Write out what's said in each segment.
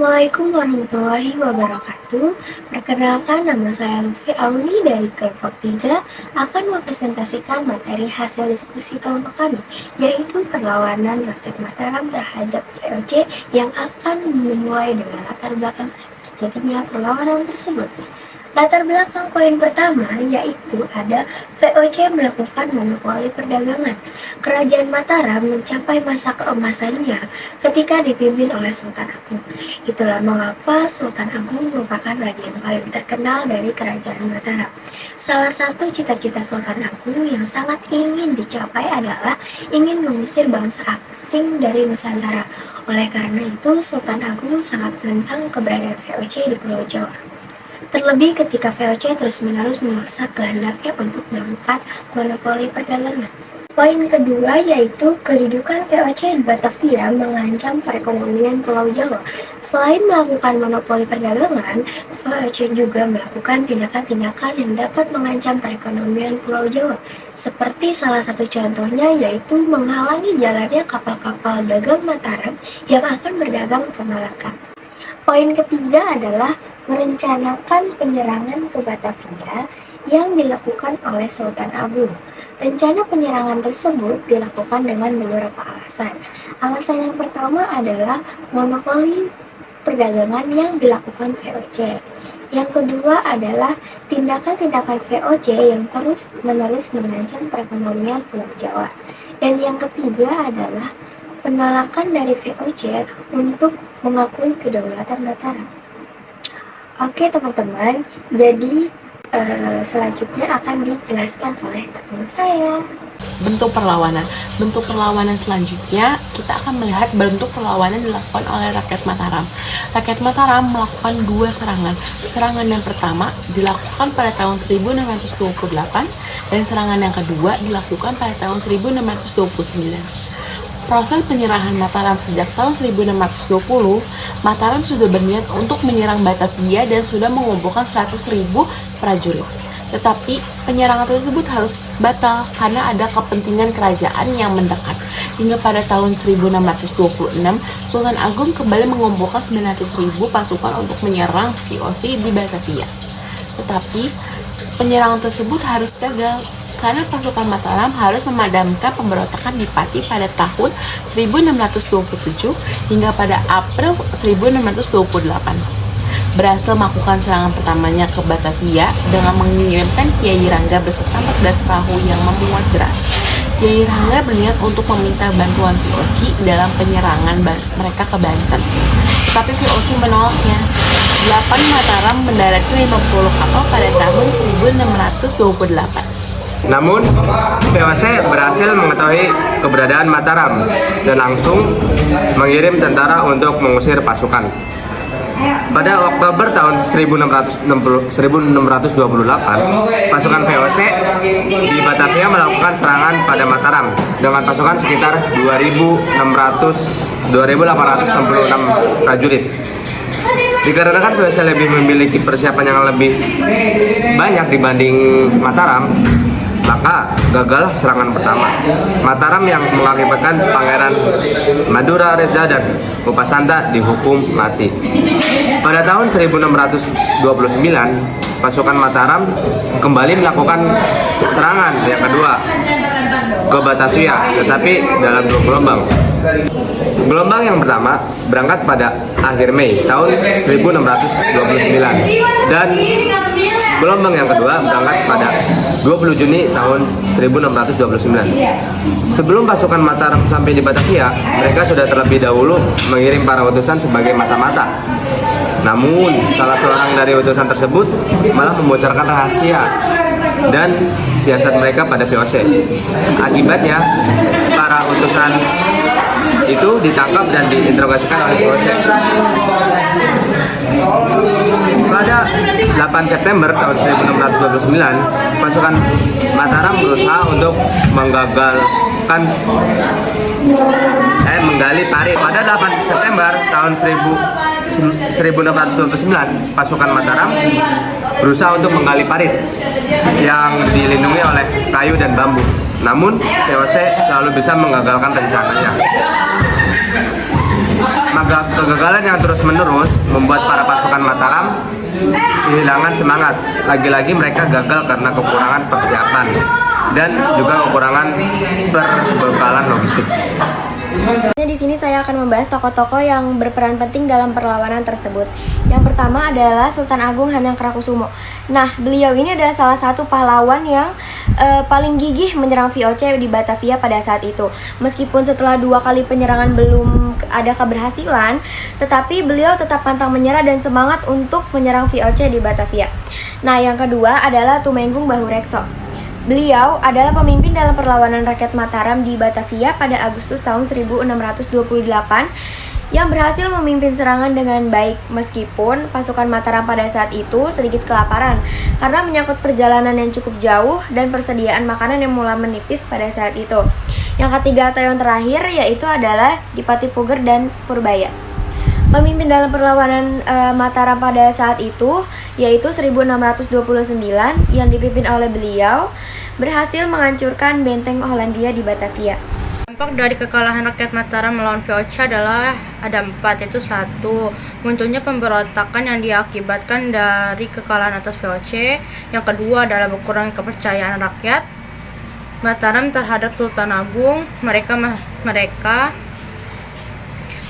Assalamualaikum warahmatullahi wabarakatuh. Perkenalkan, nama saya Lutfi Auni dari kelompok 3 akan mempresentasikan materi hasil diskusi kelompok kami, yaitu perlawanan rakyat Mataram terhadap VOC yang akan dimulai dengan latar belakang terjadinya perlawanan tersebut. Latar belakang poin pertama yaitu ada VOC melakukan monopoli perdagangan. Kerajaan Mataram mencapai masa keemasannya ketika dipimpin oleh Sultan Agung. Itulah mengapa Sultan Agung merupakan raja yang paling terkenal dari kerajaan Mataram. Salah satu cita-cita Sultan Agung yang sangat ingin dicapai adalah ingin mengusir bangsa asing dari Nusantara. Oleh karena itu, Sultan Agung sangat menentang keberadaan VOC di Pulau Jawa. Terlebih ketika VOC terus-menerus memaksa kehendaknya untuk melakukan monopoli perdagangan. Poin kedua yaitu kedudukan VOC di Batavia mengancam perekonomian Pulau Jawa. Selain melakukan monopoli perdagangan, VOC juga melakukan tindakan-tindakan yang dapat mengancam perekonomian Pulau Jawa. Seperti salah satu contohnya yaitu menghalangi jalannya kapal-kapal dagang Mataram yang akan berdagang ke Malaka. Poin ketiga adalah merencanakan penyerangan ke Batavia yang dilakukan oleh Sultan Agung. Rencana penyerangan tersebut dilakukan dengan beberapa alasan. Alasan yang pertama adalah monopoli perdagangan yang dilakukan VOC. Yang kedua adalah tindakan-tindakan VOC yang terus-menerus mengancam perekonomian Pulau Jawa. Dan yang ketiga adalah penolakan dari VOC untuk mengakui kedaulatan Mataram. Oke teman-teman, jadi selanjutnya akan dijelaskan oleh teman saya. Bentuk perlawanan selanjutnya kita akan melihat bentuk perlawanan dilakukan oleh rakyat Mataram. Rakyat Mataram melakukan dua serangan. Serangan yang pertama dilakukan pada tahun 1628 dan serangan yang kedua dilakukan pada tahun 1629. Proses penyerahan Mataram sejak tahun 1620, Mataram sudah berniat untuk menyerang Batavia dan sudah mengumpulkan 100.000 prajurit. Tetapi penyerangan tersebut harus batal karena ada kepentingan kerajaan yang mendekat. Hingga pada tahun 1626, Sultan Agung kembali mengumpulkan 900.000 pasukan untuk menyerang VOC di Batavia. Tetapi penyerangan tersebut harus gagal karena pasukan Mataram harus memadamkan pemberontakan di Pati pada tahun 1627 hingga pada April 1628. Berhasil melakukan serangan pertamanya ke Batavia dengan mengirimkan Kiai Rangga beserta 14 perahu yang memuat beras. Kiai Rangga berniat untuk meminta bantuan VOC dalam penyerangan mereka ke Banten. Tetapi VOC menolaknya. 8 Mataram mendaratkan 50 kapal pada tahun 1628. Namun, VOC berhasil mengetahui keberadaan Mataram dan langsung mengirim tentara untuk mengusir pasukan. Pada Oktober tahun 1628, pasukan VOC di Batavia melakukan serangan pada Mataram dengan pasukan sekitar 2.866 prajurit. Dikarenakan VOC lebih memiliki persiapan yang lebih banyak dibanding Mataram, maka gagallah serangan pertama Mataram yang mengakibatkan Pangeran Madura Reza dan Upasanta dihukum mati. Pada tahun 1629, pasukan Mataram kembali melakukan serangan yang kedua ke Batavia, tetapi dalam 2 gelombang. Gelombang yang pertama berangkat pada akhir Mei tahun 1629 dan gelombang yang kedua berangkat pada 20 Juni tahun 1629. Sebelum pasukan Mataram sampai di Batavia, mereka sudah terlebih dahulu mengirim para utusan sebagai mata-mata. Namun, salah seorang dari utusan tersebut malah membocorkan rahasia dan siasat mereka pada VOC. Akibatnya, para utusan itu ditangkap dan diinterogasikan oleh VOC. Pada 8 September tahun 1629, pasukan Mataram berusaha untuk menggali parit. Pada 8 September tahun 1629, pasukan Mataram berusaha untuk menggali parit yang dilindungi oleh kayu dan bambu. Namun, VOC selalu bisa menggagalkan rencananya. Maka kegagalan yang terus-menerus membuat para pasukan Mataram kehilangan semangat. Lagi-lagi mereka gagal karena kekurangan persiapan dan juga kekurangan perbekalan logistik. Di sini saya akan membahas tokoh-tokoh yang berperan penting dalam perlawanan tersebut. Yang pertama adalah Sultan Agung Hanangkrakusumo. Nah, beliau ini adalah salah satu pahlawan yang paling gigih menyerang VOC di Batavia pada saat itu. Meskipun setelah 2 kali penyerangan belum ada keberhasilan, tetapi beliau tetap pantang menyerah dan semangat untuk menyerang VOC di Batavia. Nah, yang kedua adalah Tumenggung Bahurekso. Beliau adalah pemimpin dalam perlawanan rakyat Mataram di Batavia pada Agustus tahun 1628 yang berhasil memimpin serangan dengan baik meskipun pasukan Mataram pada saat itu sedikit kelaparan karena menyangkut perjalanan yang cukup jauh dan persediaan makanan yang mulai menipis pada saat itu. Yang ketiga atau yang terakhir yaitu adalah Dipati Puger dan Purbaya. Pemimpin dalam perlawanan Mataram pada saat itu yaitu 1629 yang dipimpin oleh beliau berhasil menghancurkan benteng Hollandia di Batavia. Dampak dari kekalahan rakyat Mataram melawan VOC adalah ada 4, yaitu 1. Munculnya pemberontakan yang diakibatkan dari kekalahan atas VOC. Yang kedua adalah berkurangnya kepercayaan rakyat Mataram terhadap Sultan Agung. Mereka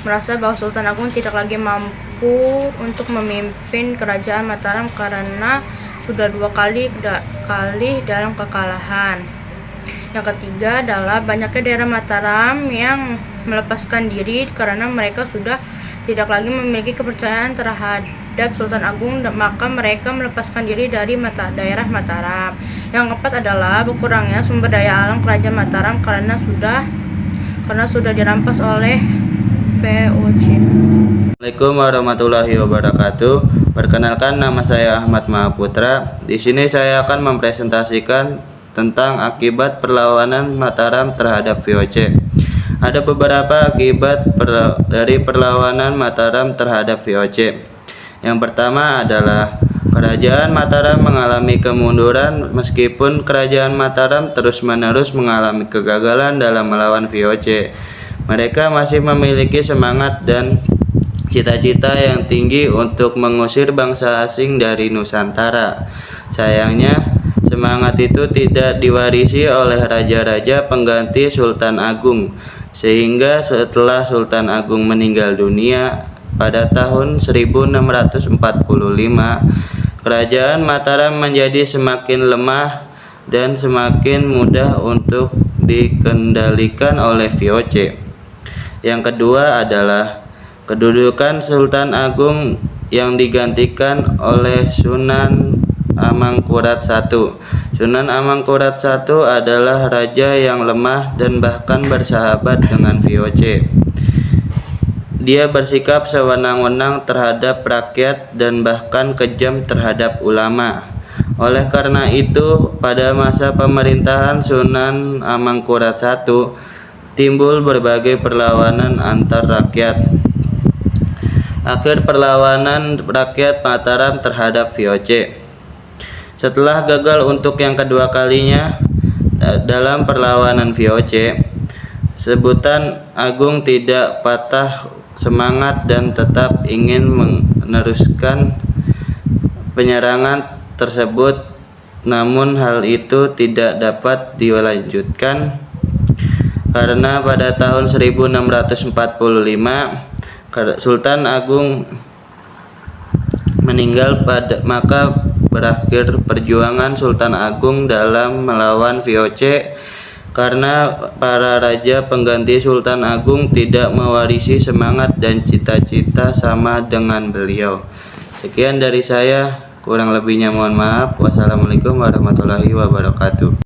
merasa bahwa Sultan Agung tidak lagi mampu untuk memimpin kerajaan Mataram karena sudah 2 kali dalam kekalahan. Yang ketiga adalah banyaknya daerah Mataram yang melepaskan diri karena mereka sudah tidak lagi memiliki kepercayaan terhadap Sultan Agung, maka mereka melepaskan diri dari daerah Mataram. Yang keempat adalah berkurangnya sumber daya alam kerajaan Mataram karena sudah dirampas oleh VOC. Assalamualaikum warahmatullahi wabarakatuh. Perkenalkan, nama saya Ahmad Mahaputra. Di sini saya akan mempresentasikan tentang akibat perlawanan Mataram terhadap VOC. Ada beberapa akibat dari perlawanan Mataram terhadap VOC. Yang pertama adalah kerajaan Mataram mengalami kemunduran meskipun kerajaan Mataram terus-menerus mengalami kegagalan dalam melawan VOC. Mereka masih memiliki semangat dan cita-cita yang tinggi untuk mengusir bangsa asing dari Nusantara. Sayangnya, semangat itu tidak diwarisi oleh raja-raja pengganti Sultan Agung, sehingga setelah Sultan Agung meninggal dunia pada tahun 1645, kerajaan Mataram menjadi semakin lemah dan semakin mudah untuk dikendalikan oleh VOC. Yang kedua adalah kedudukan Sultan Agung yang digantikan oleh Sunan Amangkurat I. Sunan Amangkurat I adalah raja yang lemah dan bahkan bersahabat dengan VOC. Dia bersikap sewenang-wenang terhadap rakyat dan bahkan kejam terhadap ulama. Oleh karena itu, pada masa pemerintahan Sunan Amangkurat I, timbul berbagai perlawanan antar rakyat. Akhir perlawanan rakyat Mataram terhadap VOC. Setelah gagal untuk yang kedua kalinya dalam perlawanan VOC, Sultan Agung tidak patah semangat dan tetap ingin meneruskan penyerangan tersebut, namun hal itu tidak dapat dilanjutkan karena pada tahun 1645 Sultan Agung meninggal, maka berakhir perjuangan Sultan Agung dalam melawan VOC karena para raja pengganti Sultan Agung tidak mewarisi semangat dan cita-cita sama dengan beliau. Sekian dari saya, kurang lebihnya mohon maaf. Wassalamualaikum warahmatullahi wabarakatuh.